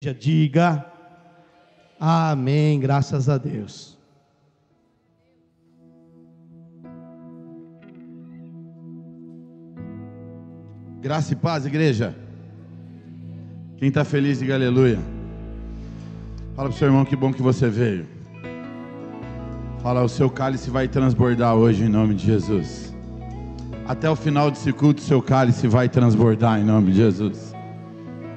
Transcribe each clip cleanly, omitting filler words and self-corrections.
igreja diga amém, graças a Deus. Graça e paz, igreja. Quem está feliz, diga aleluia. Fala para o seu irmão, que bom que você veio. Fala, o seu cálice vai transbordar hoje em nome de Jesus. Até o final desse culto, seu cálice vai transbordar em nome de Jesus.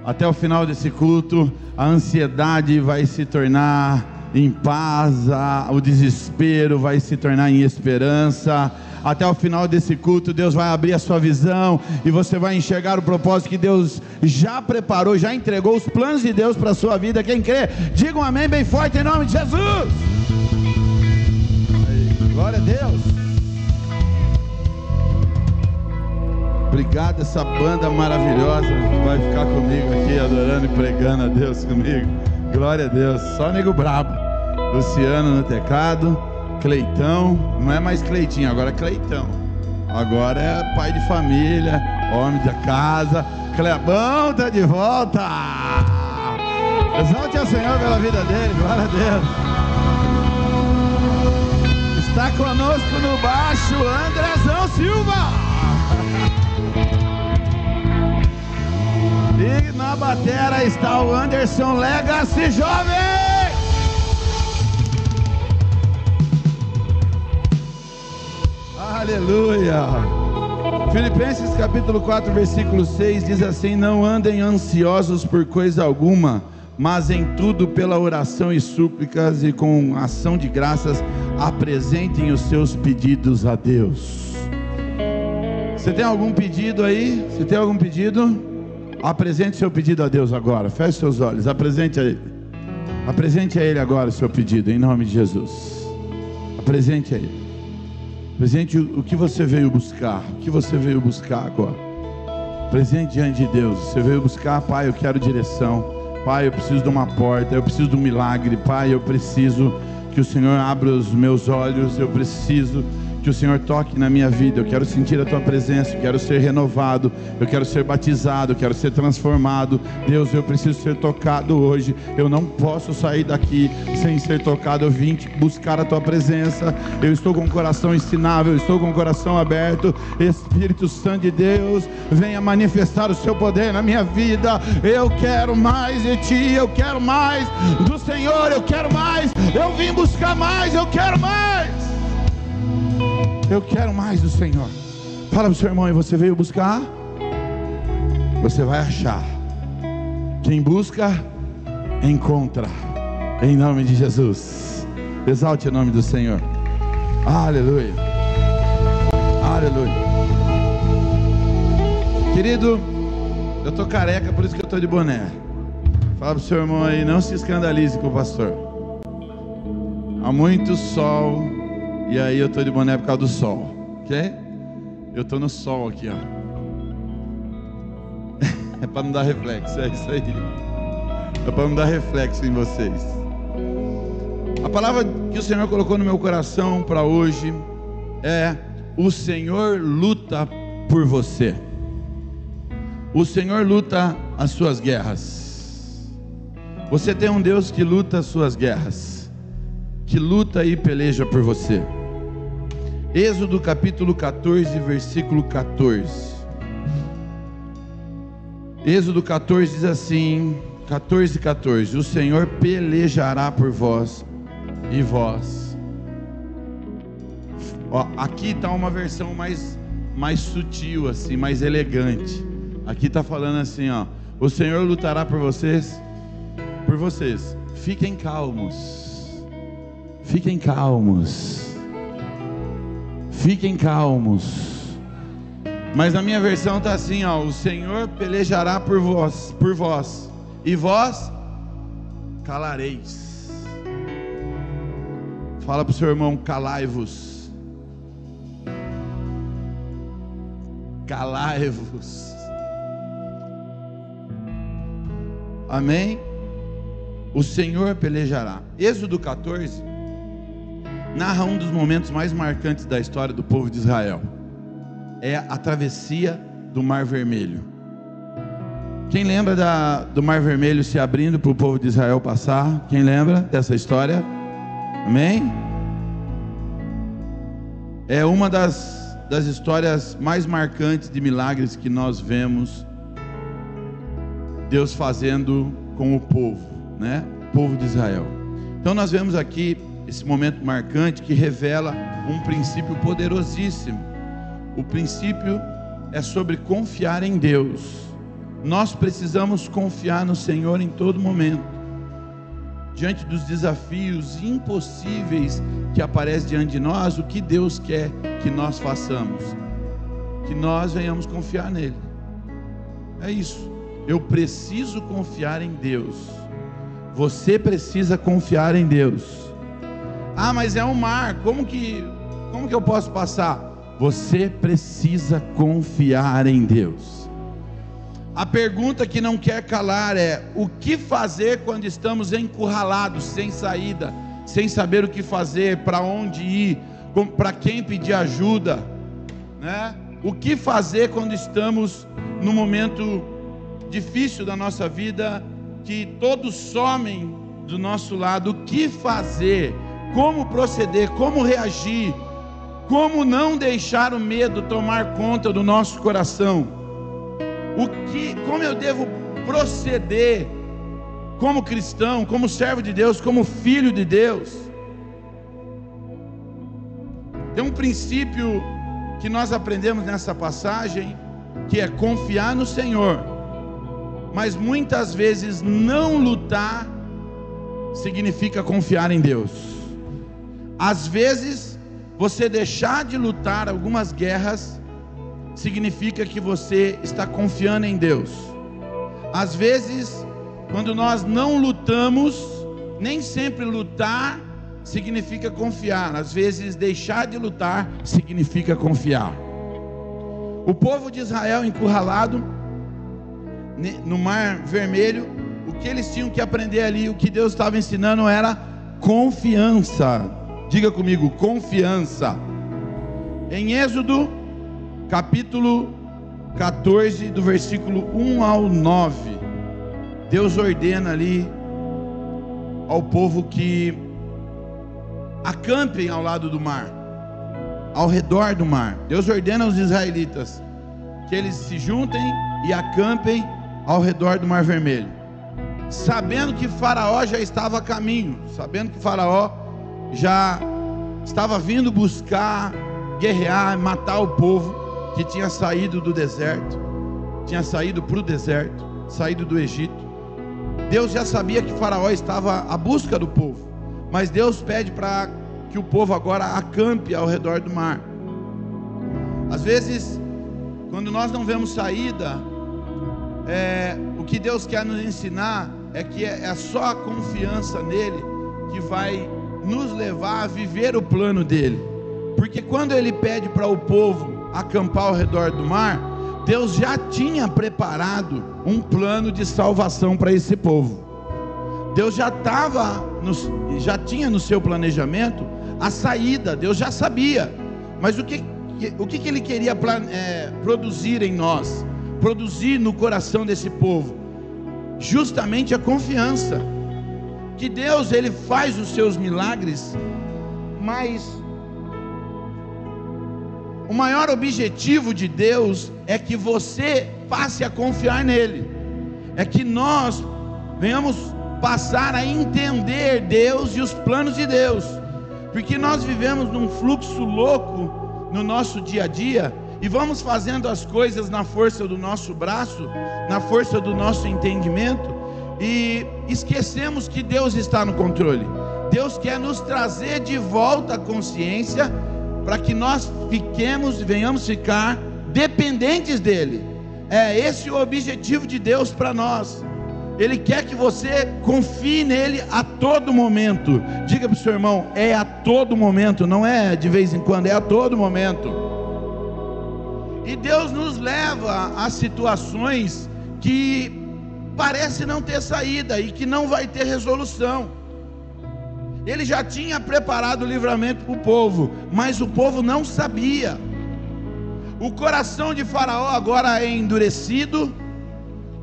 Até o final desse culto, a ansiedade vai se tornar em paz, o desespero vai se tornar em esperança. Até o final desse culto, Deus vai abrir a sua visão e você vai enxergar o propósito que Deus já preparou, já entregou os planos de Deus para a sua vida. Quem crê, diga um amém bem forte em nome de Jesus. Glória a Deus. Obrigado, essa banda maravilhosa que vai ficar comigo aqui adorando e pregando a Deus comigo. Glória a Deus. Só nego brabo. Luciano no teclado, Cleitão, não é mais Cleitinho, agora é Cleitão. Agora é pai de família, homem da casa. Clebão tá de volta. Exalte ao Senhor pela vida dele, glória a Deus. Está conosco no baixo Andrezão Silva. E na batera está o Anderson Legacy Jovem. Aleluia. Filipenses capítulo 4 versículo 6 diz assim: não andem ansiosos por coisa alguma, mas em tudo pela oração e súplicas e com ação de graças apresentem os seus pedidos a Deus. Você tem algum pedido aí? Você tem algum pedido? Apresente seu pedido a Deus agora. Feche seus olhos, apresente a Ele. Apresente a Ele agora o seu pedido, em nome de Jesus. Apresente a Ele. Apresente o que você veio buscar. O que você veio buscar agora. Apresente diante de Deus. Você veio buscar, Pai, eu quero direção. Pai, eu preciso de uma porta. Eu preciso de um milagre. Pai, eu preciso que o Senhor abra os meus olhos. Eu preciso que o Senhor toque na minha vida. Eu quero sentir a Tua presença, eu quero ser renovado, eu quero ser batizado, eu quero ser transformado. Deus, eu preciso ser tocado hoje. Eu não posso sair daqui sem ser tocado. Eu vim buscar a Tua presença. Eu estou com o coração ensinável, eu estou com o coração aberto. Espírito Santo de Deus, venha manifestar o Seu poder na minha vida. Eu quero mais de Ti, eu quero mais do Senhor, eu quero mais. Eu vim buscar mais, eu quero mais. Eu quero mais do Senhor. Fala para o seu irmão, e você veio buscar? Você vai achar. Quem busca, encontra. Em nome de Jesus. Exalte o nome do Senhor. Aleluia. Aleluia. Querido, eu estou careca, por isso que eu estou de boné. Fala para o seu irmão aí, não se escandalize com o pastor. Há muito sol. E aí eu estou de boné por causa do sol, ok? Eu estou no sol aqui, ó. É para não dar reflexo, é isso aí. É para não dar reflexo em vocês. A palavra que o Senhor colocou no meu coração para hoje é: o Senhor luta por você. O Senhor luta as suas guerras. Você tem um Deus que luta as suas guerras, que luta e peleja por você. Êxodo capítulo 14, versículo 14. Êxodo 14 diz assim, 14:14: o Senhor pelejará por vós, e vós. Ó, aqui está uma versão mais sutil, assim, mais elegante. Aqui está falando assim, ó: o Senhor lutará por vocês. Fiquem calmos. Fiquem calmos. Fiquem calmos. Mas na minha versão está assim, ó: o Senhor pelejará por vós, e vós calareis. Fala para o seu irmão: calai-vos. Calai-vos. Amém? O Senhor pelejará. Êxodo 14 narra um dos momentos mais marcantes da história do povo de Israel. É a travessia do Mar Vermelho. Quem lembra do Mar Vermelho se abrindo para o povo de Israel passar? Quem lembra dessa história? Amém? É uma das histórias mais marcantes de milagres que nós vemos Deus fazendo com o povo, né? O povo de Israel. Então nós vemos aqui esse momento marcante que revela um princípio poderosíssimo. O princípio é sobre confiar em Deus. Nós precisamos confiar no Senhor em todo momento. Diante dos desafios impossíveis que aparecem diante de nós, o que Deus quer que nós façamos? Que nós venhamos confiar nele. É isso. Eu preciso confiar em Deus. Você precisa confiar em Deus. Ah, mas é um mar, como que eu posso passar? Você precisa confiar em Deus. A pergunta que não quer calar é: o que fazer quando estamos encurralados, sem saída, sem saber o que fazer, para onde ir, para quem pedir ajuda, né? O que fazer quando estamos num momento difícil da nossa vida, que todos somem do nosso lado? O que fazer? Como proceder? Como reagir? Como não deixar o medo tomar conta do nosso coração? Como eu devo proceder como cristão, como servo de Deus, como filho de Deus? Tem um princípio que nós aprendemos nessa passagem, que é confiar no Senhor, mas muitas vezes não lutar significa confiar em Deus. Às vezes você deixar de lutar algumas guerras significa que você está confiando em Deus. Às vezes, quando nós não lutamos, nem sempre lutar significa confiar. Às vezes deixar de lutar significa confiar. O povo de Israel encurralado no Mar Vermelho, o que eles tinham que aprender ali, o que Deus estava ensinando era confiança. Diga comigo, confiança. Em Êxodo capítulo 14, do versículo 1 ao 9, Deus ordena ali ao povo que acampem ao lado do mar, ao redor do mar. Deus ordena aos israelitas que eles se juntem e acampem ao redor do Mar Vermelho, sabendo que Faraó já estava a caminho, sabendo que Faraó já estava vindo buscar, guerrear, matar o povo que tinha saído do deserto, tinha saído para o deserto, saído do Egito. Deus já sabia que Faraó estava à busca do povo, mas Deus pede para que o povo agora acampe ao redor do mar. Às vezes, quando nós não vemos saída, o que Deus quer nos ensinar é que é só a confiança nele que vai nos levar a viver o plano dele. Porque quando ele pede para o povo acampar ao redor do mar, Deus já tinha preparado um plano de salvação para esse povo. Deus já tinha no seu planejamento a saída. Deus já sabia. Mas o que ele queria produzir em nós, produzir no coração desse povo? Justamente a confiança que Deus, ele faz os seus milagres, mas o maior objetivo de Deus é que você passe a confiar nele, é que nós venhamos passar a entender Deus e os planos de Deus, porque nós vivemos num fluxo louco no nosso dia a dia, e vamos fazendo as coisas na força do nosso braço, na força do nosso entendimento, e esquecemos que Deus está no controle. Deus quer nos trazer de volta a consciência, para que nós venhamos ficar dependentes dele. É esse o objetivo de Deus para nós. Ele quer que você confie nele a todo momento. Diga para o seu irmão, é a todo momento, não é de vez em quando, é a todo momento. E Deus nos leva a situações que parece não ter saída e que não vai ter resolução. Ele já tinha preparado o livramento para o povo, mas o povo não sabia. O coração de Faraó agora é endurecido,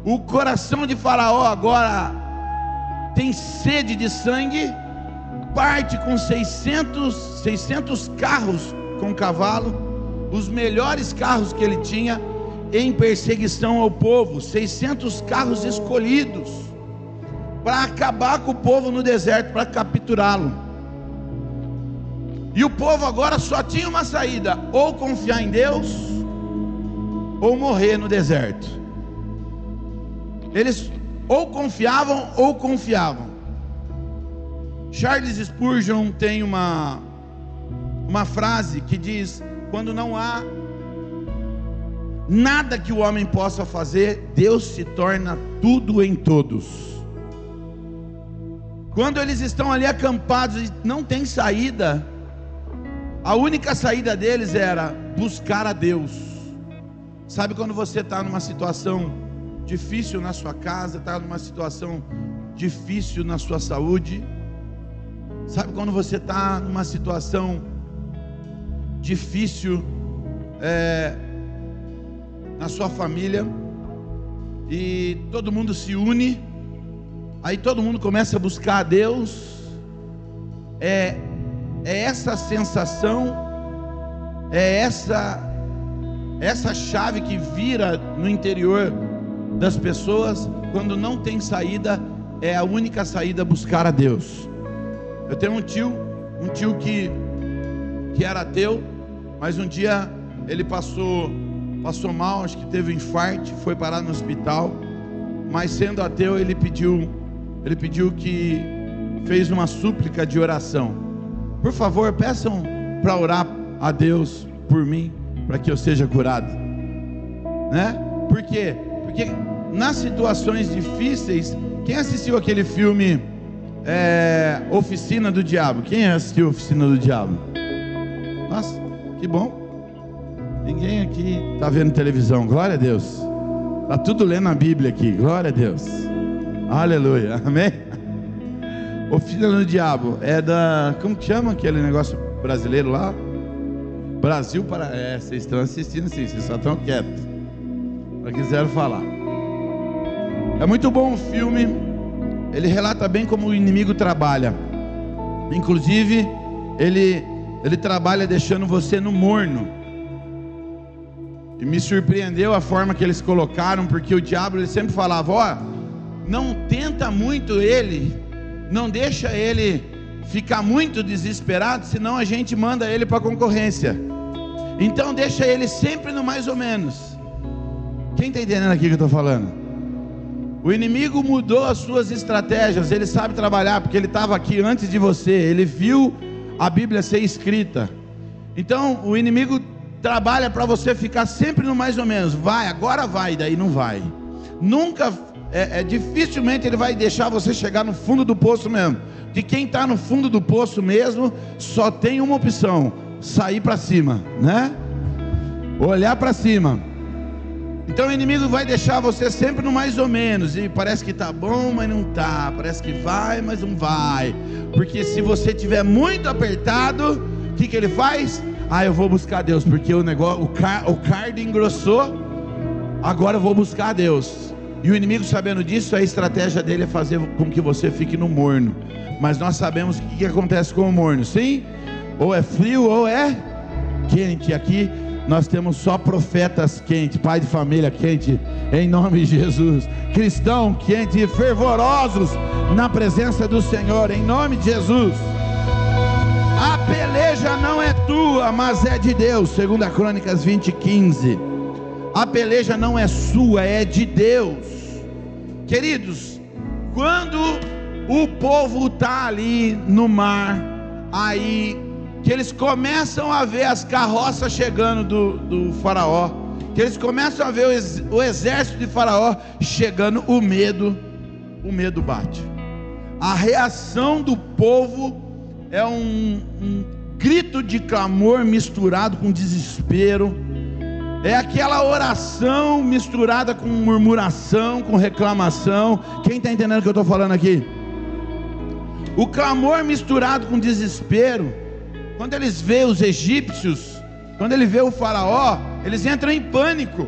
O coração de Faraó agora tem sede de sangue, parte com 600 carros com cavalo, os melhores carros que ele tinha, em perseguição ao povo, 600 carros escolhidos, para acabar com o povo no deserto, para capturá-lo. E o povo agora só tinha uma saída: ou confiar em Deus, ou morrer no deserto. Eles ou confiavam. Charles Spurgeon tem uma frase que diz: quando não há nada que o homem possa fazer, Deus se torna tudo em todos. Quando eles estão ali acampados e não tem saída, a única saída deles era buscar a Deus. Sabe quando você está numa situação difícil na sua casa, está numa situação difícil na sua saúde? Sabe quando você está numa situação difícil na sua família, e todo mundo se une, aí todo mundo começa a buscar a Deus? É essa sensação, é essa chave que vira no interior das pessoas. Quando não tem saída, é a única saída buscar a Deus. Eu tenho um tio que era ateu, mas um dia ele passou mal, acho que teve um infarto, foi parar no hospital, mas sendo ateu ele pediu que fez uma súplica de oração: por favor, peçam para orar a Deus por mim, para que eu seja curado, né? Por quê? Porque nas situações difíceis, quem assistiu aquele filme Oficina do Diabo? Quem assistiu Oficina do Diabo? Nossa, que bom. Ninguém aqui está vendo televisão, glória a Deus. Está tudo lendo a Bíblia aqui, glória a Deus. Aleluia, amém? Oficina do Diabo é como que chama aquele negócio brasileiro lá? Brasil para... vocês estão assistindo sim, vocês só estão quietos, não quiseram falar. É muito bom o filme. Ele relata bem como o inimigo trabalha. Inclusive ele trabalha deixando você no morno. E me surpreendeu a forma que eles colocaram, porque o diabo, ele sempre falava: não tenta muito ele, não deixa ele ficar muito desesperado, senão a gente manda ele para a concorrência. Então deixa ele sempre no mais ou menos. Quem está entendendo aqui o que eu estou falando? O inimigo mudou as suas estratégias. Ele sabe trabalhar, porque ele estava aqui antes de você, ele viu a Bíblia ser escrita. Então o inimigo trabalha para você ficar sempre no mais ou menos. Vai, agora vai, daí não vai. Nunca, dificilmente ele vai deixar você chegar no fundo do poço mesmo. Que quem está no fundo do poço mesmo só tem uma opção: sair para cima, né? Olhar para cima. Então o inimigo vai deixar você sempre no mais ou menos, e parece que está bom, mas não está. Parece que vai, mas não vai. Porque se você estiver muito apertado, o que ele faz? Eu vou buscar Deus, porque o cardo engrossou, agora eu vou buscar a Deus. E o inimigo, sabendo disso, a estratégia dele é fazer com que você fique no morno. Mas nós sabemos o que acontece com o morno, sim? Ou é frio ou é quente. Aqui nós temos só profetas quentes, pai de família quente, em nome de Jesus. Cristão quente e fervorosos na presença do Senhor, em nome de Jesus. A peleja não é tua, mas é de Deus. 2 Crônicas 20:15. A peleja não é sua, é de Deus. Queridos, quando o povo está ali no mar, aí que eles começam a ver as carroças chegando do faraó, que eles começam a ver o exército de faraó chegando, o medo bate. A reação do povo é um grito de clamor misturado com desespero. É aquela oração misturada com murmuração, com reclamação. Quem está entendendo o que eu estou falando aqui? O clamor misturado com desespero. Quando eles veem os egípcios, quando ele vê o faraó, eles entram em pânico.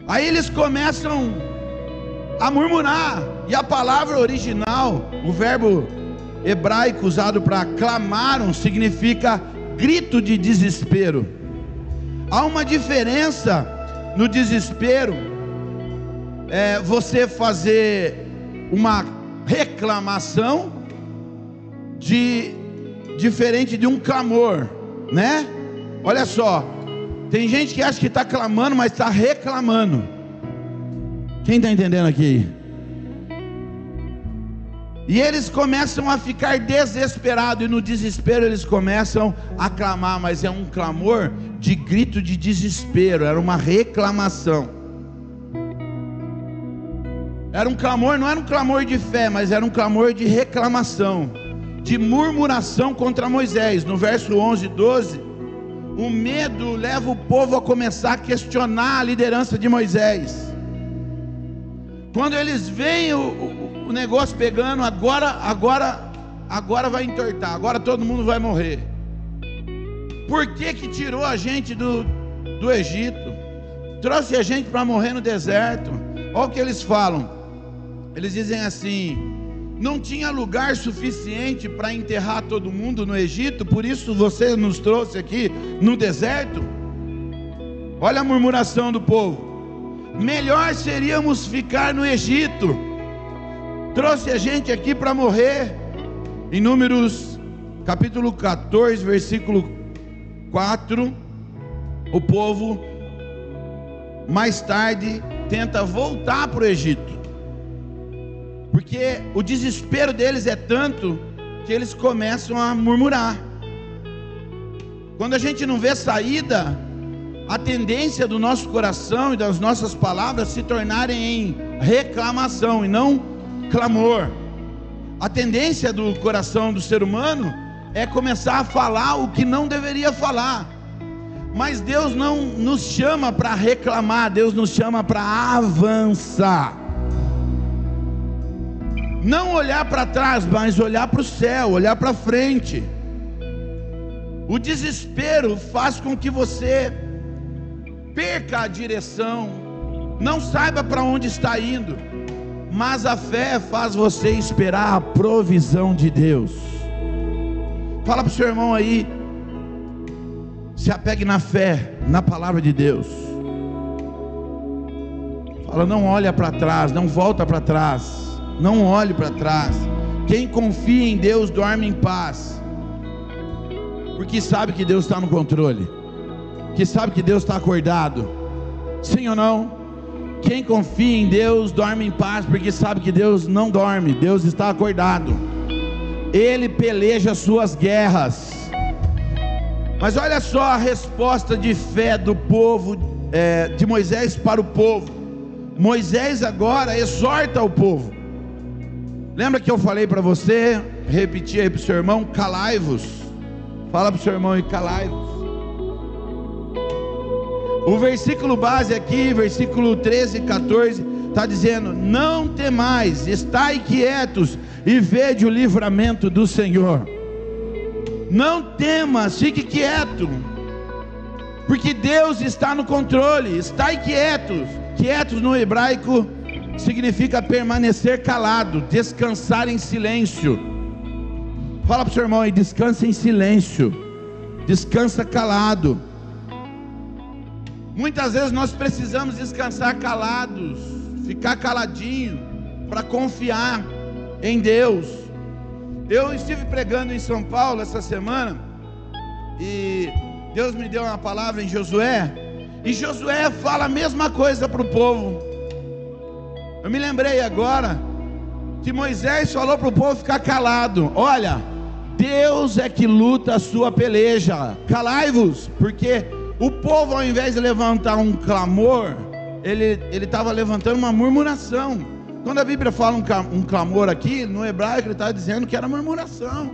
Aí eles começam a murmurar, e a palavra original, o verbo hebraico usado para clamaram, significa grito de desespero. Há uma diferença no desespero, você fazer uma reclamação diferente de um clamor, né? Olha só, tem gente que acha que está clamando, mas está reclamando. Quem está entendendo aqui? E eles começam a ficar desesperados, e no desespero eles começam a clamar, mas é um clamor de grito de desespero, era uma reclamação. Era um clamor, não era um clamor de fé, mas era um clamor de reclamação, de murmuração contra Moisés. No verso 11 e 12, o medo leva o povo a começar a questionar a liderança de Moisés. Quando eles veem o negócio pegando, agora vai entortar, agora todo mundo vai morrer. Por que tirou a gente do Egito? Trouxe a gente para morrer no deserto. Olha o que eles falam. Eles dizem assim: não tinha lugar suficiente para enterrar todo mundo no Egito, por isso você nos trouxe aqui no deserto. Olha a murmuração do povo: melhor seríamos ficar no Egito, trouxe a gente aqui para morrer. Em Números capítulo 14, versículo 4, o povo mais tarde tenta voltar para o Egito, porque o desespero deles é tanto que eles começam a murmurar. Quando a gente não vê saída, a tendência do nosso coração e das nossas palavras se tornarem em reclamação e não clamor. A tendência do coração do ser humano é começar a falar o que não deveria falar. Mas Deus não nos chama para reclamar, Deus nos chama para avançar. Não olhar para trás, mas olhar para o céu, olhar para frente. O desespero faz com que você perca a direção, não saiba para onde está indo, mas a fé faz você esperar a provisão de Deus. Fala para o seu irmão aí: se apegue na fé, na palavra de Deus. Fala: não olha para trás, não volta para trás, não olhe para trás. Quem confia em Deus dorme em paz, porque sabe que Deus está no controle, que sabe que Deus está acordado. Sim ou não? Quem confia em Deus dorme em paz, porque sabe que Deus não dorme, Deus está acordado. Ele peleja suas guerras. Mas olha só a resposta de fé do povo, de Moisés para o povo. Moisés agora exorta o povo. Lembra que eu falei para você, repetir aí para o seu irmão: calai-vos. Fala para o seu irmão e calai-vos. O versículo base aqui, versículo 13 e 14, está dizendo: não temais, estai quietos e vede o livramento do Senhor. Não temas, fique quieto, porque Deus está no controle. Estai quietos. Quietos no hebraico significa permanecer calado, descansar em silêncio. Fala para o seu irmão aí: descansa em silêncio, descansa calado. Muitas vezes nós precisamos descansar calados, ficar caladinho, para confiar em Deus. Eu estive pregando em São Paulo essa semana, e Deus me deu uma palavra em Josué, e Josué fala a mesma coisa para o povo. Eu me lembrei agora que Moisés falou para o povo ficar calado. Olha, Deus é que luta a sua peleja, calai-vos, porque o povo, ao invés de levantar um clamor, ele estava levantando uma murmuração. Quando a Bíblia fala um clamor aqui, no hebraico ele está dizendo que era murmuração,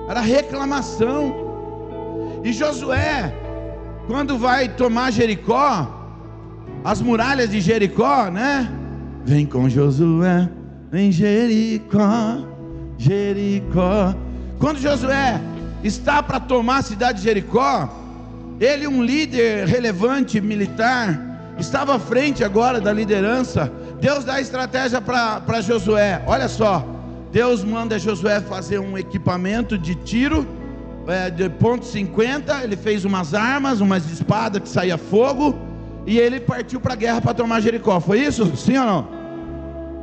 era reclamação. E Josué, quando vai tomar Jericó, as muralhas de Jericó, né? Vem com Josué, vem Jericó, Jericó. Quando Josué está para tomar a cidade de Jericó, ele, um líder relevante militar, estava à frente agora da liderança. Deus dá estratégia para Josué. Olha só, Deus manda Josué fazer um equipamento de tiro de ponto .50. Ele fez umas armas, umas espadas que saía fogo, e ele partiu para a guerra para tomar Jericó. Foi isso? Sim ou não?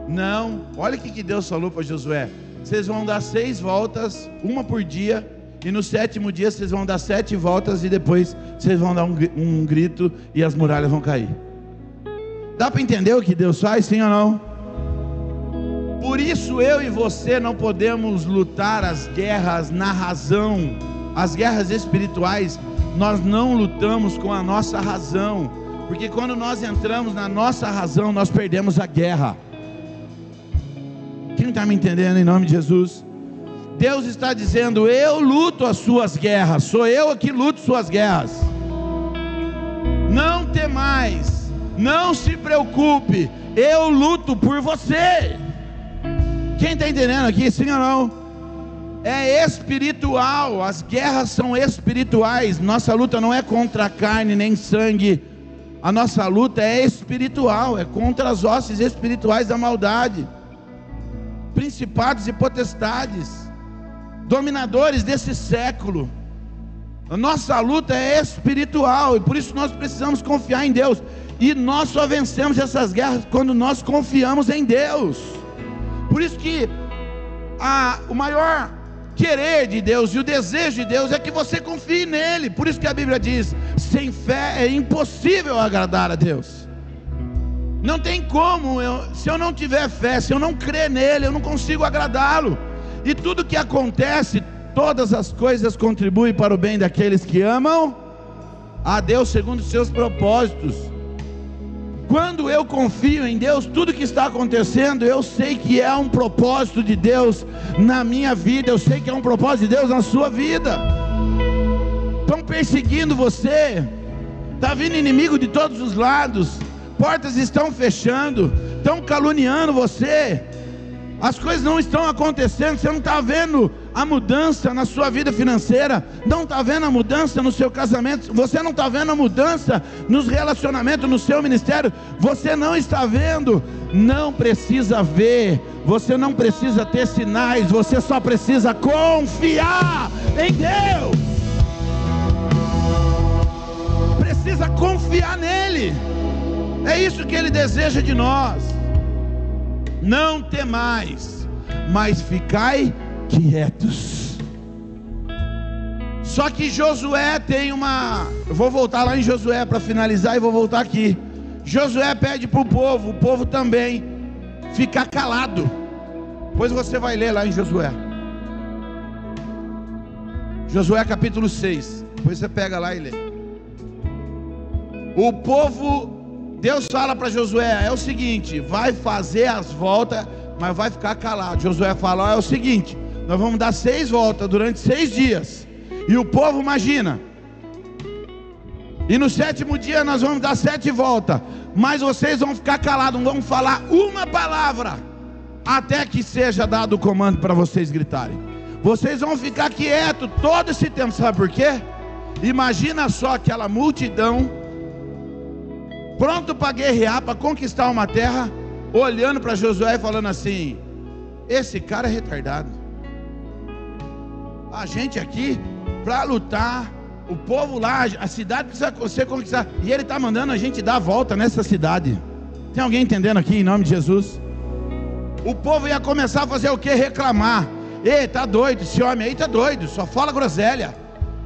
Não. Olha o que Deus falou para Josué: vocês vão dar 6 voltas, uma por dia, e no 7º dia vocês vão dar 7 voltas, e depois vocês vão dar um grito e as muralhas vão cair. Dá para entender o que Deus faz, sim ou não? Por isso eu e você não podemos lutar as guerras na razão. As guerras espirituais, nós não lutamos com a nossa razão, porque quando nós entramos na nossa razão, nós perdemos a guerra. Quem está me entendendo, em nome de Jesus? Deus está dizendo: eu luto as suas guerras, sou eu que luto suas guerras. Não temais, não se preocupe, eu luto por você. Quem está entendendo aqui, sim ou não? É espiritual, as guerras são espirituais. Nossa luta não é contra a carne nem sangue, a nossa luta é espiritual, é contra as hostes espirituais da maldade, principados e potestades, dominadores desse século. A nossa luta é espiritual, e por isso nós precisamos confiar em Deus, e nós só vencemos essas guerras quando nós confiamos em Deus. Por isso que o maior querer de Deus e o desejo de Deus é que você confie nele. Por isso que a Bíblia diz: sem fé é impossível agradar a Deus. Não tem como, se eu não tiver fé, se eu não crer nele, eu não consigo agradá-lo. E tudo que acontece, todas as coisas contribuem para o bem daqueles que amam a Deus segundo os seus propósitos. Quando eu confio em Deus, tudo que está acontecendo, eu sei que é um propósito de Deus na minha vida, eu sei que é um propósito de Deus na sua vida. Estão perseguindo você, está vindo inimigo de todos os lados, portas estão fechando, estão caluniando você, as coisas não estão acontecendo, você não está vendo a mudança na sua vida financeira, não está vendo a mudança no seu casamento, você não está vendo a mudança nos relacionamentos, no seu ministério, você não está vendo. Não precisa ver, você não precisa ter sinais, você só precisa confiar em Deus. Precisa confiar nele, é isso que ele deseja de nós. Não temais, mas ficai quietos. Só que Josué tem eu vou voltar lá em Josué para finalizar, e vou voltar aqui. Josué pede para o povo também ficar calado. Pois você vai ler lá em Josué capítulo 6. Depois você pega lá e lê. O povo, Deus fala para Josué: é o seguinte, vai fazer as voltas, mas vai ficar calado. Josué fala: é o seguinte, nós vamos dar 6 voltas durante 6 dias. E o povo imagina, e no 7º dia nós vamos dar 7 voltas, mas vocês vão ficar calados, não vão falar uma palavra, até que seja dado o comando para vocês gritarem. Vocês vão ficar quietos todo esse tempo. Sabe por quê? Imagina só aquela multidão pronto para guerrear, para conquistar uma terra, olhando para Josué e falando assim: esse cara é retardado, a gente aqui para lutar, o povo lá, a cidade precisa ser conquistada, e ele está mandando a gente dar a volta nessa cidade. Tem alguém entendendo aqui, em nome de Jesus? O povo ia começar a fazer o que? Reclamar: ei, tá doido, esse homem aí tá doido, só fala groselha,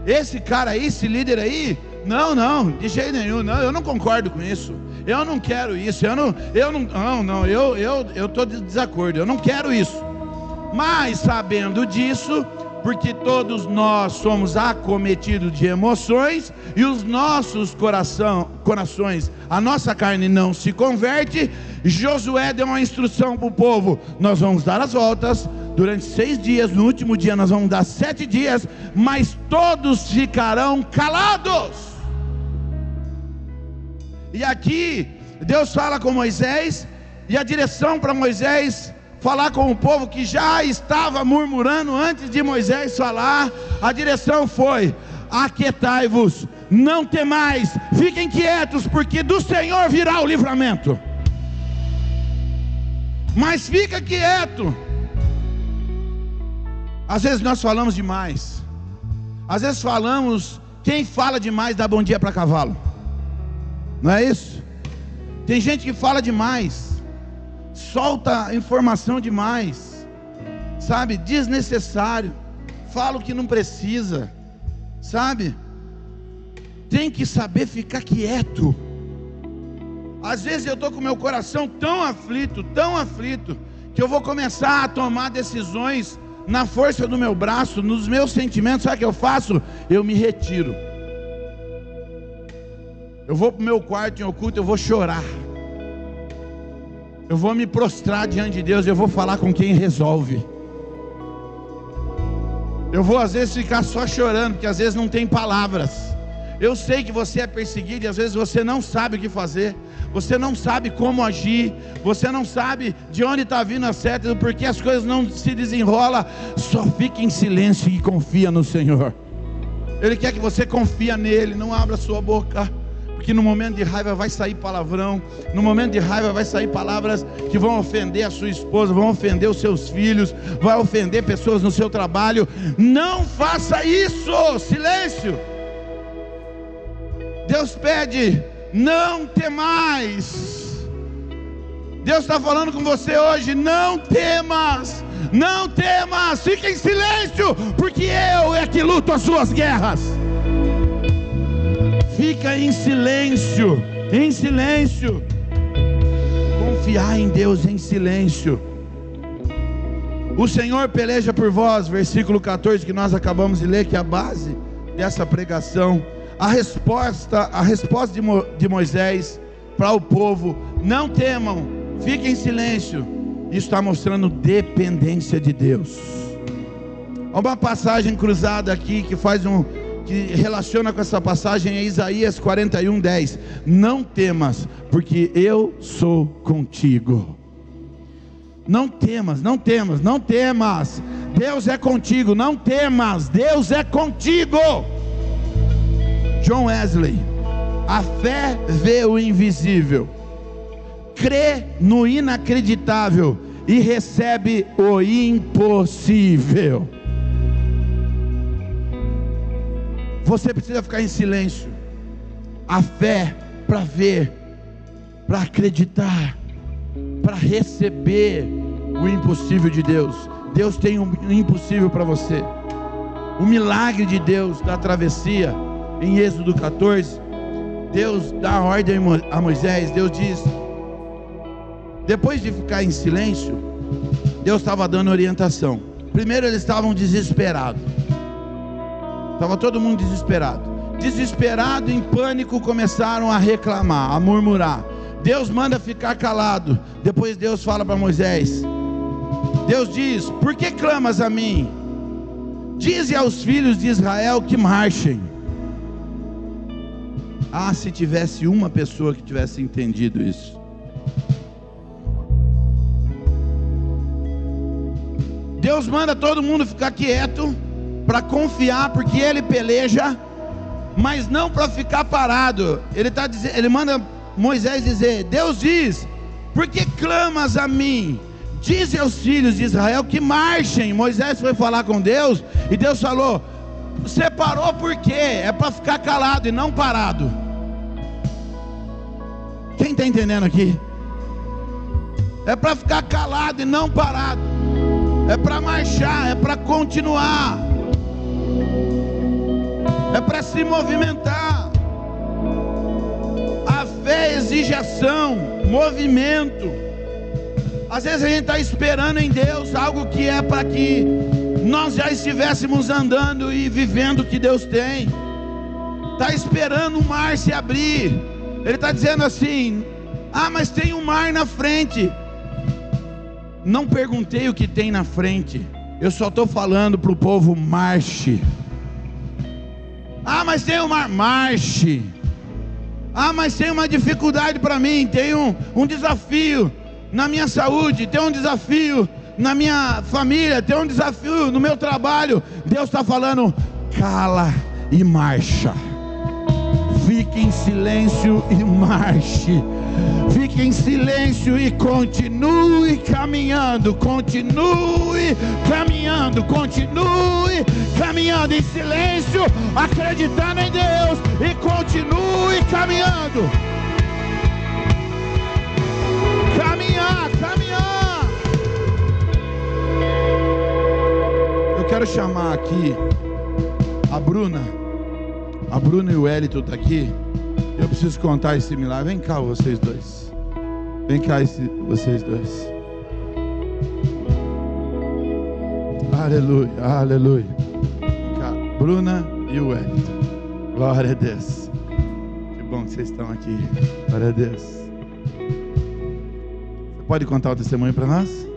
esse cara aí, esse líder aí, não, de jeito nenhum, não, eu não concordo com isso, eu não quero isso, eu estou de desacordo, eu não quero isso. Mas sabendo disso, porque todos nós somos acometidos de emoções, e os nossos corações, a nossa carne não se converte, Josué deu uma instrução para o povo: nós vamos dar as voltas durante 6 dias, no último dia nós vamos dar 7 dias, mas todos ficarão calados. E aqui Deus fala com Moisés, e a direção para Moisés falar com o povo que já estava murmurando antes de Moisés falar, a direção foi: aquietai-vos, não temais, fiquem quietos, porque do Senhor virá o livramento. Mas fica quieto. Às vezes nós falamos demais. Às vezes falamos, quem fala demais dá bom dia para cavalo. Não é isso? Tem gente que fala demais, solta informação demais, sabe, desnecessário, fala o que não precisa, sabe? Tem que saber ficar quieto. Às vezes eu estou com meu coração tão aflito, que eu vou começar a tomar decisões na força do meu braço, nos meus sentimentos. Sabe o que eu faço? Eu me retiro. Eu vou para o meu quarto em oculto, eu vou chorar. Eu vou me prostrar diante de Deus, eu vou falar com quem resolve. Eu vou às vezes ficar só chorando, porque às vezes não tem palavras. Eu sei que você é perseguido e às vezes você não sabe o que fazer. Você não sabe como agir. Você não sabe de onde está vindo a seta, porque as coisas não se desenrolam. Só fique em silêncio e confia no Senhor. Ele quer que você confia nele. Não abra sua boca, porque no momento de raiva vai sair palavrão. No momento de raiva vai sair palavras que vão ofender a sua esposa, vão ofender os seus filhos, vai ofender pessoas no seu trabalho. Não faça isso. Silêncio. Deus pede, não temais. Deus está falando com você hoje, não temas, não temas, fique em silêncio, porque eu é que luto as suas guerras. Fica em silêncio, em silêncio. Confiar em Deus em silêncio. O Senhor peleja por vós, versículo 14 que nós acabamos de ler, que é a base dessa pregação. A resposta de Moisés para o povo: não temam, fiquem em silêncio. Isso está mostrando dependência de Deus. Há uma passagem cruzada aqui que relaciona com essa passagem, é Isaías 41:10. Não temas, porque eu sou contigo. Não temas, não temas, não temas. Deus é contigo, não temas, Deus é contigo. John Wesley: a fé vê o invisível, crê no inacreditável e recebe o impossível. Você precisa ficar em silêncio. A fé para ver, para acreditar, para receber o impossível de Deus. Deus tem um impossível para você. O milagre de Deus da travessia, em Êxodo 14, Deus dá a ordem a Moisés. Deus diz, depois de ficar em silêncio, Deus estava dando orientação. Primeiro eles estavam desesperados. Estava todo mundo desesperado, em pânico, começaram a reclamar, a murmurar. Deus manda ficar calado. Depois Deus fala para Moisés. Deus diz: por que clamas a mim? Dize aos filhos de Israel que marchem. Ah, se tivesse uma pessoa que tivesse entendido isso. Deus manda todo mundo ficar quieto, para confiar, porque Ele peleja, mas não para ficar parado. Ele manda Moisés dizer: Deus diz, por que clamas a mim? Dize aos filhos de Israel que marchem. Moisés foi falar com Deus, e Deus falou: você parou por quê? É para ficar calado e não parado. Quem está entendendo aqui? É para ficar calado e não parado. É para marchar, é para continuar, é para se movimentar. A fé exige ação, movimento. Às vezes a gente está esperando em Deus algo que é para que nós já estivéssemos andando e vivendo o que Deus tem. Está esperando o mar se abrir. Ele está dizendo assim: ah, mas tem um mar na frente. Não perguntei o que tem na frente, eu só estou falando para o povo: marche. Ah, mas tem um mar, marche. Ah, mas tem uma dificuldade para mim, tem um desafio na minha saúde, tem um desafio na minha família, tem um desafio no meu trabalho. Deus está falando: cala e marcha. fique em silêncio e marche. Fique em silêncio e continue caminhando. Continue caminhando. Continue caminhando em silêncio, acreditando em Deus, e continue caminhando. Caminhar. Eu quero chamar aqui a Bruna e o Wellington tá aqui. Eu preciso contar esse milagre. Vem cá vocês dois. Vem cá vocês dois. Aleluia, aleluia. Vem cá, Bruna e o Wellington. Glória a Deus. Que bom que vocês estão aqui. Glória a Deus. Você pode contar o testemunho para nós?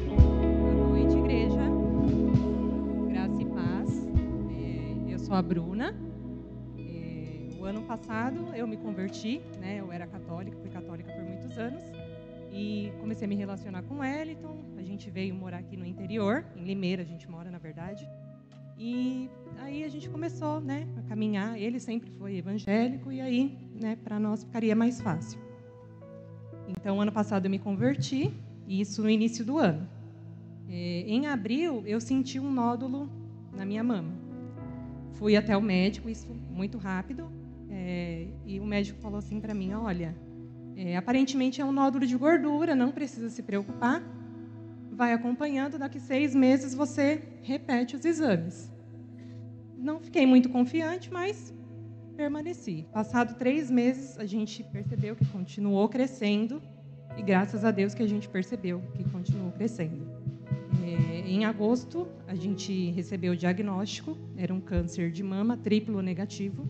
Boa noite, igreja. Graça e paz. Eu sou a Bruna. O ano passado eu me converti, né? Eu era católica, fui católica por muitos anos e comecei a me relacionar com o Wellington. A gente veio morar aqui no interior, em Limeira, a gente mora na verdade. E aí a gente começou, né, a caminhar. Ele sempre foi evangélico e aí, né, para nós ficaria mais fácil. Então, ano passado eu me converti, isso no início do ano. Em abril eu senti um nódulo na minha mama. Fui até o médico, isso muito rápido. E o médico falou assim para mim: olha, aparentemente é um nódulo de gordura, não precisa se preocupar, vai acompanhando, daqui 6 meses você repete os exames. Não fiquei muito confiante, mas permaneci. Passado 3 meses, a gente percebeu que continuou crescendo, e graças a Deus que a gente percebeu que continuou crescendo. Em agosto, a gente recebeu o diagnóstico, era um câncer de mama triplo negativo,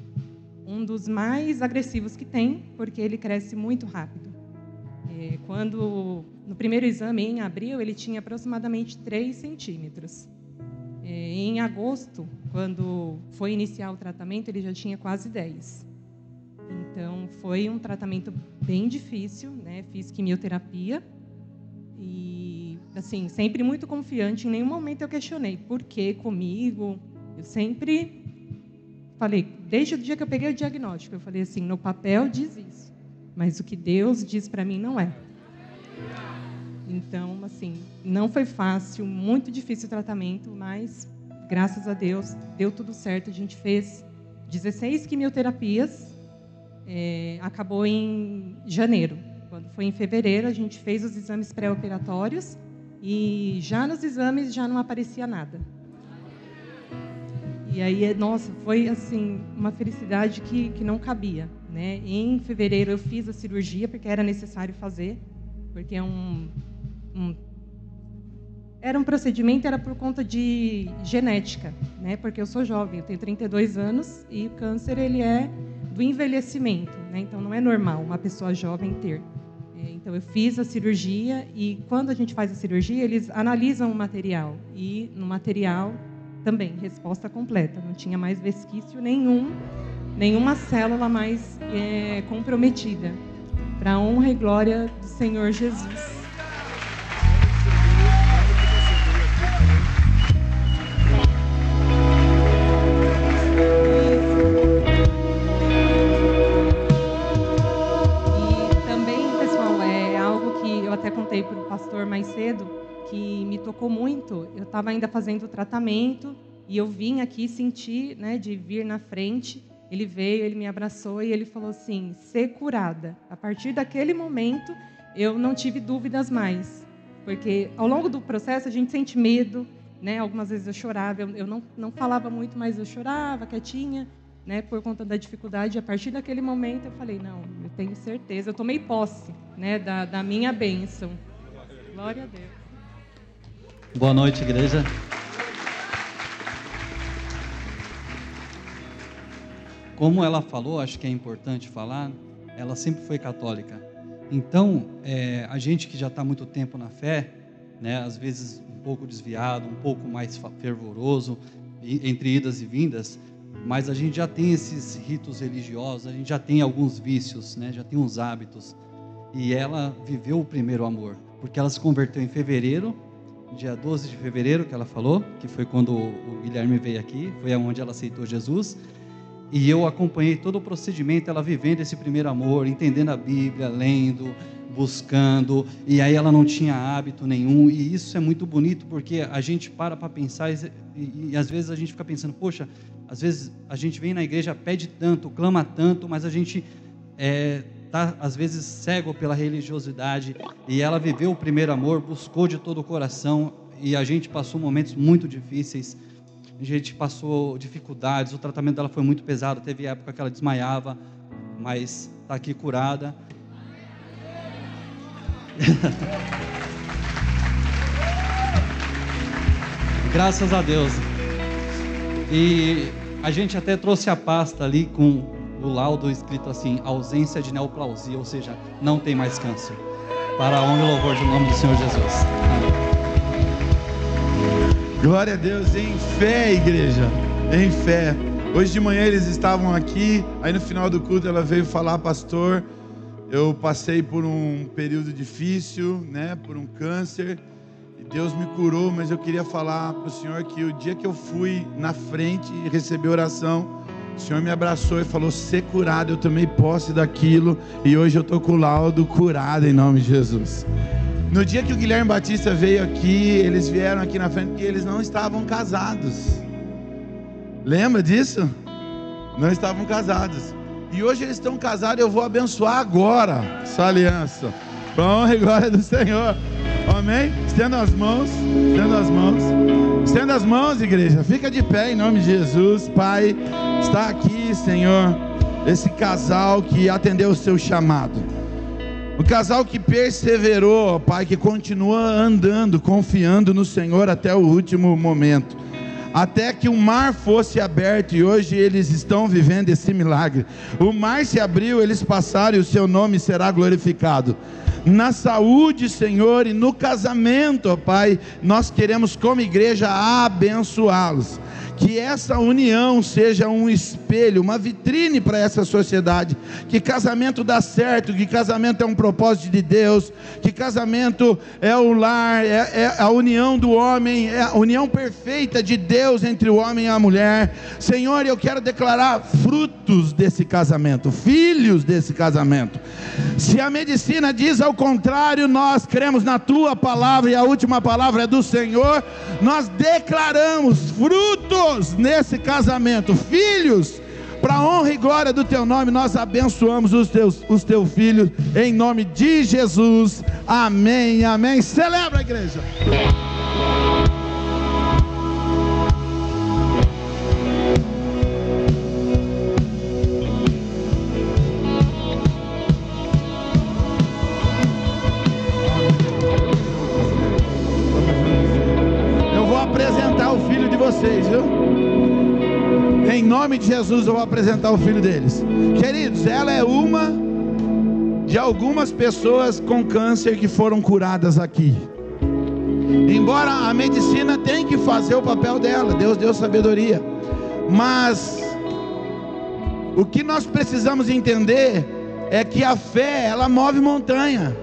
um dos mais agressivos que tem, porque ele cresce muito rápido. No primeiro exame, em abril, ele tinha aproximadamente 3 centímetros. Em agosto, quando foi iniciar o tratamento, ele já tinha quase 10. Então, foi um tratamento bem difícil, né? Fiz quimioterapia e, assim, sempre muito confiante. Em nenhum momento eu questionei por que comigo. Eu sempre falei, desde o dia que eu peguei o diagnóstico, eu falei assim, no papel diz isso, mas o que Deus diz para mim não é. Então, assim, não foi fácil, muito difícil o tratamento, mas, graças a Deus, deu tudo certo. A gente fez 16 quimioterapias, acabou em janeiro. Quando foi em fevereiro, a gente fez os exames pré-operatórios e já nos exames já não aparecia nada. E aí, nossa, foi assim uma felicidade que não cabia, né? Em fevereiro eu fiz a cirurgia porque era necessário fazer, porque era um procedimento, era por conta de genética, né? Porque eu sou jovem, eu tenho 32 anos e o câncer ele é do envelhecimento, né? Então não é normal uma pessoa jovem ter. Então eu fiz a cirurgia e quando a gente faz a cirurgia eles analisam o material e no material também, resposta completa. Não tinha mais vesquício nenhum, nenhuma célula mais comprometida. Para a honra e glória do Senhor Jesus. E também, pessoal, é algo que eu até contei para o pastor mais cedo, que me tocou muito. Eu estava ainda fazendo o tratamento e eu vim aqui sentir, né, de vir na frente. Ele veio, ele me abraçou e ele falou assim, ser curada. A partir daquele momento, eu não tive dúvidas mais. Porque ao longo do processo a gente sente medo, né? Algumas vezes eu chorava, eu não falava muito, mas eu chorava, quietinha, né, por conta da dificuldade. A partir daquele momento eu falei, não, eu tenho certeza. Eu tomei posse, né, da minha bênção. Glória a Deus. Boa noite, igreja. Como ela falou, acho que é importante falar, ela sempre foi católica. Então, a gente que já está há muito tempo na fé, né, às vezes um pouco desviado, um pouco mais fervoroso, entre idas e vindas, mas a gente já tem esses ritos religiosos, a gente já tem alguns vícios, né, já tem uns hábitos. E ela viveu o primeiro amor, porque ela se converteu em fevereiro, dia 12 de fevereiro, que ela falou, que foi quando o Guilherme veio aqui, foi onde ela aceitou Jesus. E eu acompanhei todo o procedimento, ela vivendo esse primeiro amor, entendendo a Bíblia, lendo, buscando, e aí ela não tinha hábito nenhum, e isso é muito bonito, porque a gente para pensar, e às vezes a gente fica pensando, poxa, às vezes a gente vem na igreja, pede tanto, clama tanto, mas a gente está às vezes cego pela religiosidade, e ela viveu o primeiro amor, buscou de todo o coração, e a gente passou momentos muito difíceis, a gente passou dificuldades, o tratamento dela foi muito pesado, teve época que ela desmaiava, mas está aqui curada. Graças a Deus. E a gente até trouxe a pasta ali com o laudo escrito assim: ausência de neoplausia, ou seja, não tem mais câncer. Para a honra e louvor do nome do Senhor Jesus. Amém. Glória a Deus, em fé, igreja, em fé. Hoje de manhã eles estavam aqui, aí no final do culto ela veio falar: pastor, eu passei por um período difícil, né, por um câncer, e Deus me curou, mas eu queria falar para o Senhor que o dia que eu fui na frente e recebi oração, o Senhor me abraçou e falou: ser curado, eu tomei posse daquilo, e hoje eu estou com o laudo curado em nome de Jesus. No dia que o Guilherme Batista veio aqui, eles vieram aqui na frente porque eles não estavam casados. Lembra disso? Não estavam casados. E hoje eles estão casados, eu vou abençoar agora essa aliança. Para a honra e glória do Senhor. Amém? Estenda as mãos, estenda as mãos. Estenda as mãos, igreja. Fica de pé em nome de Jesus. Pai, está aqui, Senhor, esse casal que atendeu o seu chamado. O casal que perseverou, Pai, que continua andando, confiando no Senhor até o último momento. Até que o mar fosse aberto, e hoje eles estão vivendo esse milagre. O mar se abriu, eles passaram e o seu nome será glorificado. Na saúde, Senhor, e no casamento, ó Pai, nós queremos como igreja abençoá-los. Que essa união seja um espelho, uma vitrine para essa sociedade. Que casamento dá certo, que casamento é um propósito de Deus, que casamento é o lar, é a união do homem, é a união perfeita de Deus entre o homem e a mulher. Senhor, eu quero declarar frutos desse casamento, filhos desse casamento. Se a medicina diz ao contrário, nós cremos na Tua palavra, e a última palavra é do Senhor. Nós declaramos frutos nesse casamento, filhos, para a honra e glória do Teu nome. Nós abençoamos os teus filhos, em nome de Jesus, amém, amém. Celebra, igreja. Eu vou apresentar o filho de vocês, viu? Em nome de Jesus eu vou apresentar o filho deles. Queridos, ela é uma de algumas pessoas com câncer que foram curadas aqui. Embora a medicina tenha que fazer o papel dela, Deus deu sabedoria, mas o que nós precisamos entender é que a fé, ela move montanha.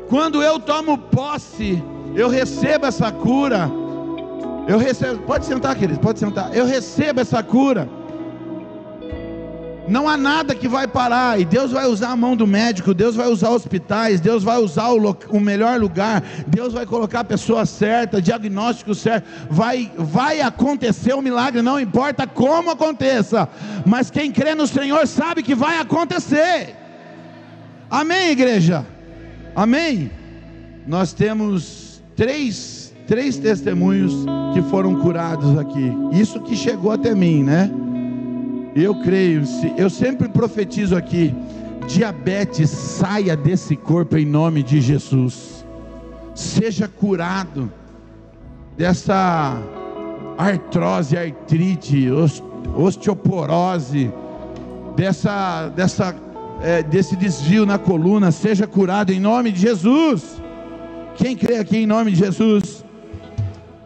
Quando eu tomo posse, eu recebo essa cura. Eu recebo, pode sentar, querido, pode sentar. Eu recebo essa cura. Não há nada que vai parar, e Deus vai usar a mão do médico, Deus vai usar hospitais, Deus vai usar o melhor lugar, Deus vai colocar a pessoa certa, diagnóstico certo, vai acontecer o milagre, não importa como aconteça, mas quem crê no Senhor sabe que vai acontecer. Amém, igreja? Amém? Nós temos três testemunhos que foram curados aqui. Isso que chegou até mim, né? Eu creio, eu sempre profetizo aqui: diabetes, saia desse corpo em nome de Jesus. Seja curado dessa artrose, artrite, osteoporose, desse desvio na coluna. Seja curado em nome de Jesus. Quem crê aqui em nome de Jesus?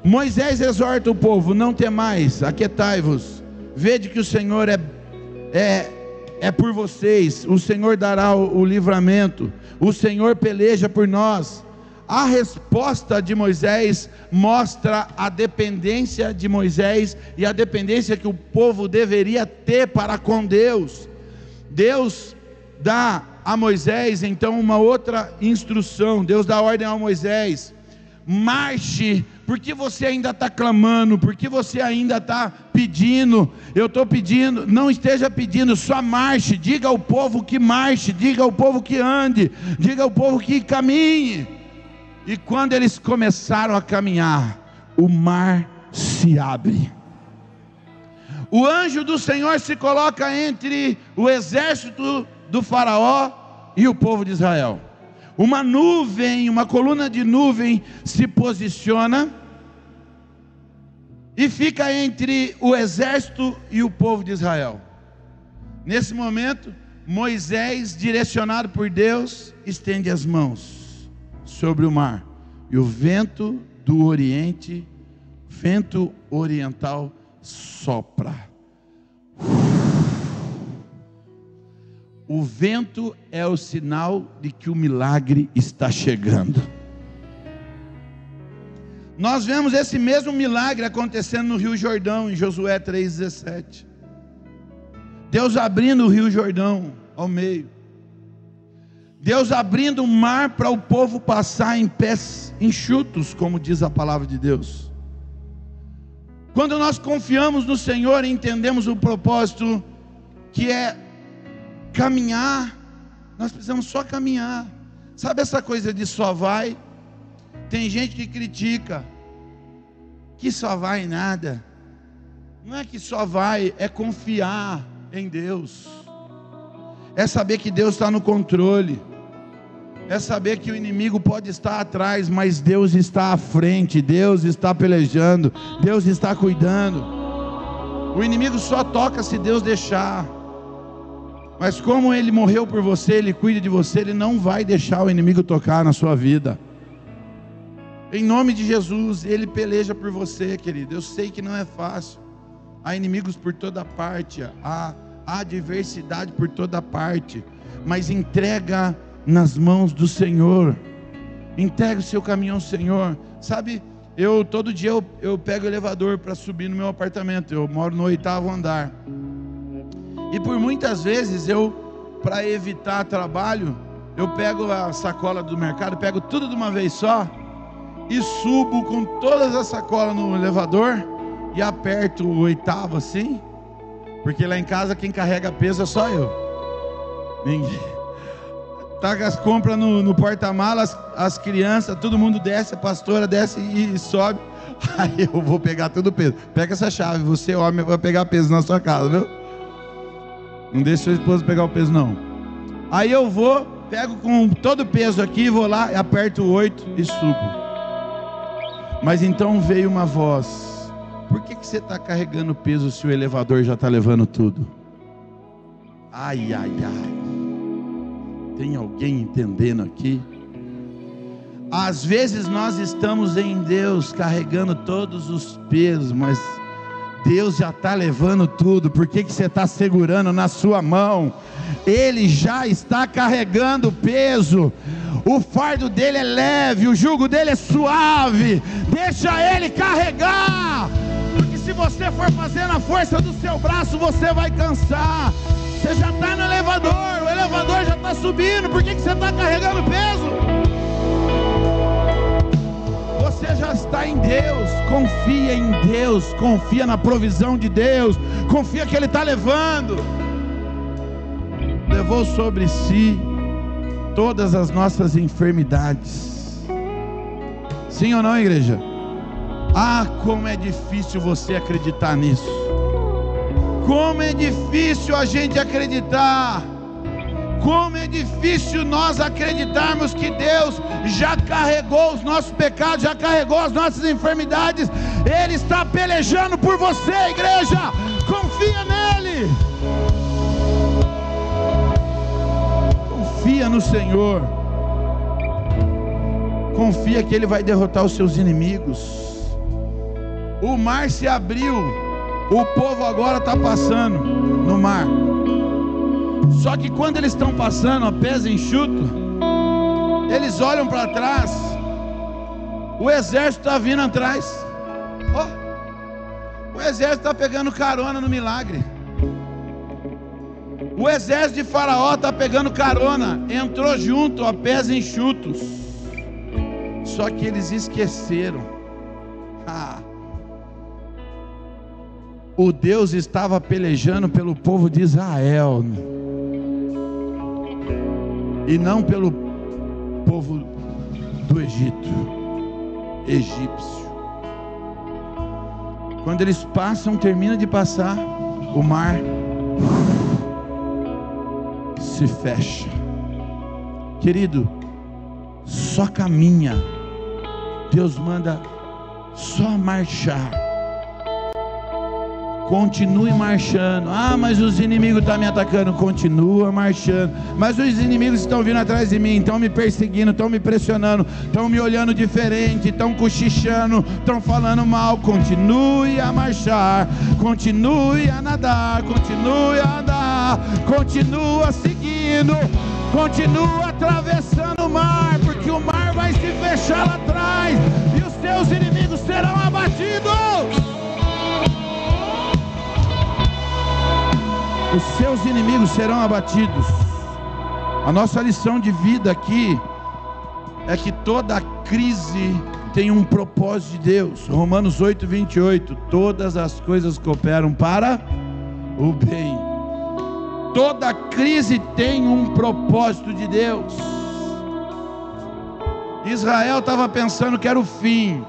Moisés exorta o povo: não temais, aquietai-vos, vede que o Senhor é por vocês, o Senhor dará o livramento, o Senhor peleja por nós. a resposta de Moisés mostra a dependência de Moisés e a dependência que o povo deveria ter para com Deus. Deus dá a Moisés então uma outra instrução. Deus dá ordem a Moisés: marche. Porque você ainda está clamando, porque você ainda está pedindo. Eu estou pedindo, não esteja pedindo, só marche. Diga ao povo que marche, diga ao povo que ande, diga ao povo que caminhe. E quando eles começaram a caminhar, o mar se abre. O anjo do Senhor se coloca entre o exército do faraó e o povo de Israel. Uma nuvem, uma coluna de nuvem se posiciona e fica entre o exército e o povo de Israel. Nesse momento, Moisés, direcionado por Deus, estende as mãos sobre o mar, e o vento do oriente, vento oriental, sopra. O vento é o sinal de que o milagre está chegando. Nós vemos esse mesmo milagre acontecendo no Rio Jordão, em Josué 3,17. Deus abrindo o Rio Jordão ao meio. Deus abrindo o mar para o povo passar em pés enxutos, como diz a palavra de Deus. Quando nós confiamos no Senhor e entendemos o propósito que é caminhar, nós precisamos só caminhar. Sabe essa coisa de só vai? Tem gente que critica, que só vai em nada. Não é que só vai, é confiar em Deus, é saber que Deus está no controle, é saber que o inimigo pode estar atrás, mas Deus está à frente, Deus está pelejando, Deus está cuidando. O inimigo só toca se Deus deixar. Mas como Ele morreu por você, Ele cuida de você, Ele não vai deixar o inimigo tocar na sua vida. Em nome de Jesus, Ele peleja por você, querido. Eu sei que não é fácil. Há inimigos por toda parte, há adversidade por toda parte. Mas entrega nas mãos do Senhor. Entrega o seu caminho ao Senhor. Sabe, todo dia eu pego o elevador para subir no meu apartamento. Eu moro no 8º andar. E por muitas vezes para evitar trabalho, eu pego a sacola do mercado, pego tudo de uma vez só e subo com todas as sacolas no elevador e aperto o 8º assim, porque lá em casa quem carrega peso é só eu. Ninguém. Taca as compras no porta-malas, as crianças, todo mundo desce, a pastora desce e sobe. Aí eu vou pegar todo o peso. Pega essa chave, você homem vai pegar peso na sua casa, viu? Não deixa sua esposa pegar o peso não. Aí eu vou, pego com todo o peso aqui, vou lá, aperto o 8 e subo. Mas então veio uma voz: por que você está carregando peso se o elevador já está levando tudo? Ai, ai, ai. Tem alguém entendendo aqui? Às vezes nós estamos em Deus carregando todos os pesos, mas Deus já está levando tudo. Por que você está segurando na sua mão? Ele já está carregando o peso. O fardo dele é leve, o jugo dele é suave. Deixa ele carregar, porque se você for fazer na força do seu braço, você vai cansar. Você já está no elevador, o elevador já está subindo. Por que você está carregando peso? Você já está em Deus. Confia em Deus, confia na provisão de Deus, confia que Ele está levando. Levou sobre si todas as nossas enfermidades. Sim ou não, igreja? Ah, como é difícil você acreditar nisso. Como é difícil a gente acreditar. Como é difícil nós acreditarmos que Deus já carregou os nossos pecados, já carregou as nossas enfermidades. Ele está pelejando por você, igreja. Confia nele. Confia no Senhor. Confia que Ele vai derrotar os seus inimigos. O mar se abriu. O povo agora está passando no mar. Só que quando eles estão passando a pés enxuto, eles olham para trás O exército está vindo atrás. O exército está pegando carona no milagre. O exército de Faraó está pegando carona, entrou junto a pés enxutos. Só que eles esqueceram. O Deus estava pelejando pelo povo de Israel e não pelo povo do egípcio. Quando eles passam, termina de passar, o mar se fecha. Querido, só caminha. Deus manda só marchar. Continue marchando. Mas os inimigos estão me atacando. Continua marchando. Mas os inimigos estão vindo atrás de mim, estão me perseguindo, estão me pressionando, estão me olhando diferente, estão cochichando, estão falando mal. Continue a marchar, continue a nadar, continue a andar, continua seguindo, continua atravessando o mar, porque o mar vai se fechar lá atrás e os seus inimigos serão abatidos. Os seus inimigos serão abatidos. A nossa lição de vida aqui é que toda crise tem um propósito de Deus. Romanos 8:28. Todas as coisas cooperam para o bem. Toda crise tem um propósito de Deus. Israel estava pensando que era o fim.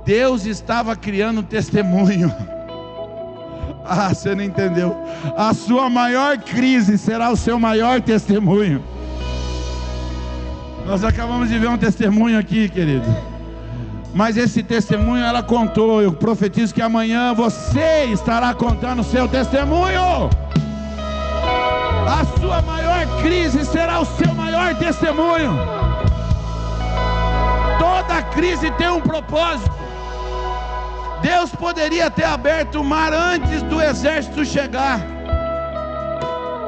Deus estava criando um testemunho. Você não entendeu. A sua maior crise será o seu maior testemunho. Nós acabamos de ver um testemunho aqui, querido. Mas esse testemunho ela contou. Eu profetizo que amanhã você estará contando o seu testemunho. A sua maior crise será o seu maior testemunho. Toda crise tem um propósito. Deus poderia ter aberto o mar antes do exército chegar,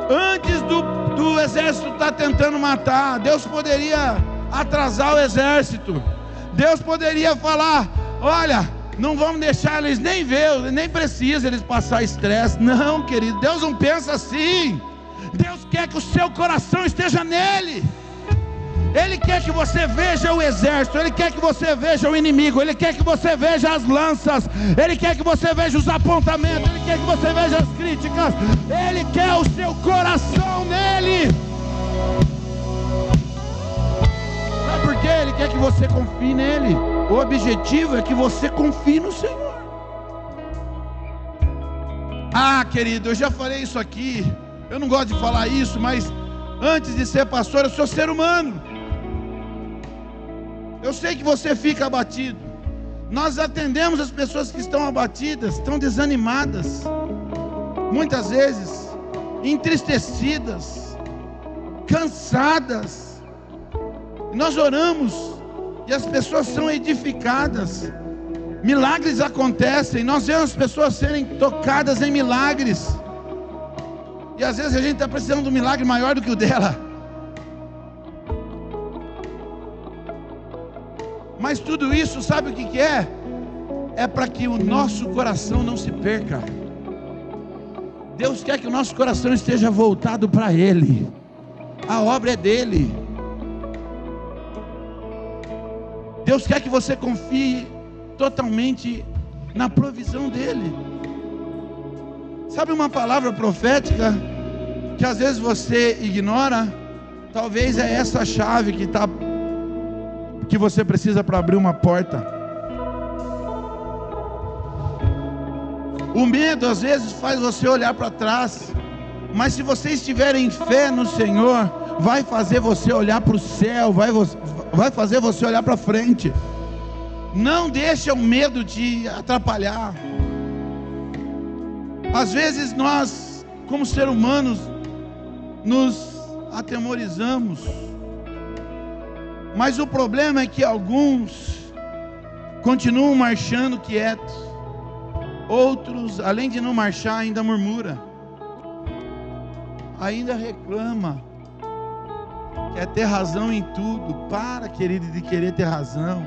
antes do exército estar tentando matar. Deus poderia atrasar o exército. Deus poderia falar: olha, não vamos deixar eles nem ver, nem precisa eles passar estresse. Não, querido, Deus não pensa assim. Deus quer que o seu coração esteja nele. Ele quer que você veja o exército, Ele quer que você veja o inimigo, Ele quer que você veja as lanças, Ele quer que você veja os apontamentos, Ele quer que você veja as críticas, Ele quer o seu coração nele. Sabe por quê? Ele quer que você confie nele. O objetivo é que você confie no Senhor. Querido, eu já falei isso aqui, eu não gosto de falar isso, mas antes de ser pastor, eu sou ser humano. Eu sei que você fica abatido. Nós atendemos as pessoas que estão abatidas, estão desanimadas, muitas vezes entristecidas, cansadas. Nós oramos e as pessoas são edificadas. Milagres acontecem. Nós vemos as pessoas serem tocadas em milagres. E às vezes a gente está precisando de um milagre maior do que o dela. Mas tudo isso, sabe o que é? É para que o nosso coração não se perca. Deus quer que o nosso coração esteja voltado para Ele. A obra é dele. Deus quer que você confie totalmente na provisão dele. Sabe uma palavra profética que às vezes você ignora? Talvez é essa chave que você precisa para abrir uma porta. O medo às vezes faz você olhar para trás, mas se você estiver em fé no Senhor, vai fazer você olhar para o céu, vai fazer você olhar para frente. Não deixa o medo te atrapalhar. Às vezes nós, como seres humanos, nos atemorizamos. Mas o problema é que alguns continuam marchando quietos. Outros, além de não marchar, ainda murmura. Ainda reclama. Quer ter razão em tudo. Para, querido, de querer ter razão.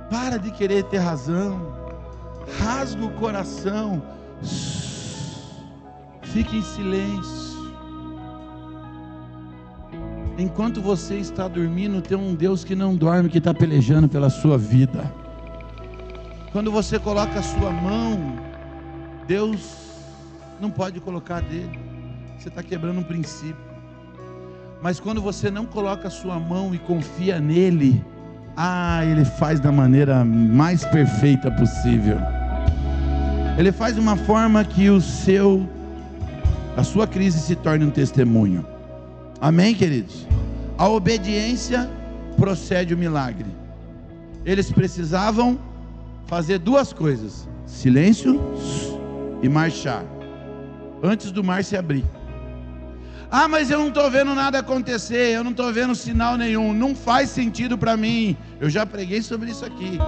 Para de querer ter razão. Rasga o coração. Fique em silêncio. Enquanto você está dormindo, tem um Deus que não dorme, que está pelejando pela sua vida. Quando você coloca a sua mão, Deus não pode colocar dele. Você está quebrando um princípio. Mas quando você não coloca a sua mão e confia nele, ele faz da maneira mais perfeita possível. Ele faz de uma forma que a sua crise se torne um testemunho. Amém, queridos? A obediência procede o milagre. Eles precisavam fazer duas coisas: silêncio e marchar, antes do mar se abrir. Mas eu não estou vendo nada acontecer, eu não estou vendo sinal nenhum, não faz sentido para mim. Eu já preguei sobre isso aqui.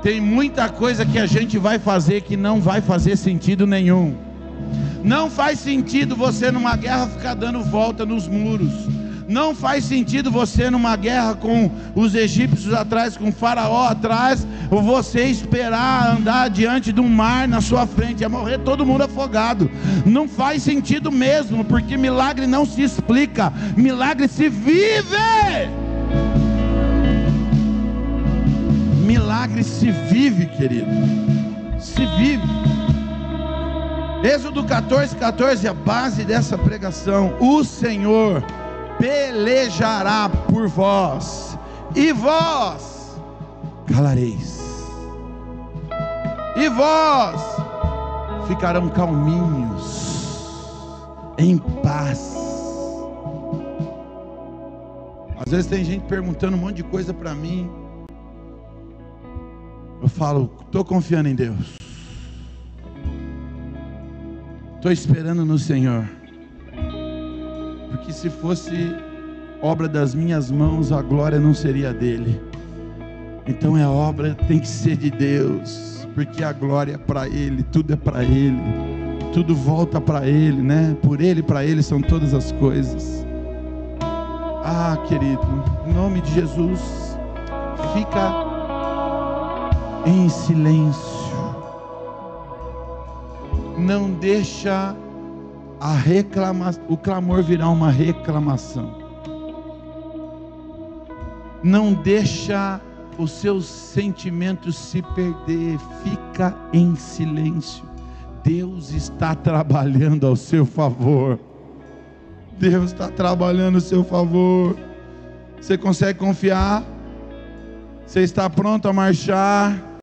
Tem muita coisa que a gente vai fazer que não vai fazer sentido nenhum. Não faz sentido você numa guerra ficar dando volta nos muros. Não faz sentido você numa guerra com os egípcios atrás, com o faraó atrás, ou você esperar andar diante de um mar na sua frente, ia morrer todo mundo afogado. Não faz sentido mesmo, porque milagre não se explica, milagre se vive. Milagre se vive, querido. Se vive. Êxodo 14:14, a base dessa pregação: o Senhor pelejará por vós, e vós calareis, e vós ficarão calminhos, em paz. Às vezes tem gente perguntando um monte de coisa para mim. Eu falo, estou confiando em Deus, estou esperando no Senhor. Porque se fosse obra das minhas mãos, a glória não seria dele. Então a obra tem que ser de Deus, porque a glória é para Ele, tudo é para Ele, tudo volta para Ele, né? Por Ele e para Ele são todas as coisas. Querido, em nome de Jesus, fica em silêncio. Não deixa o clamor virar uma reclamação. Não deixa os seus sentimentos se perder. Fica em silêncio. Deus está trabalhando ao seu favor. Deus está trabalhando ao seu favor. Você consegue confiar? Você está pronto a marchar?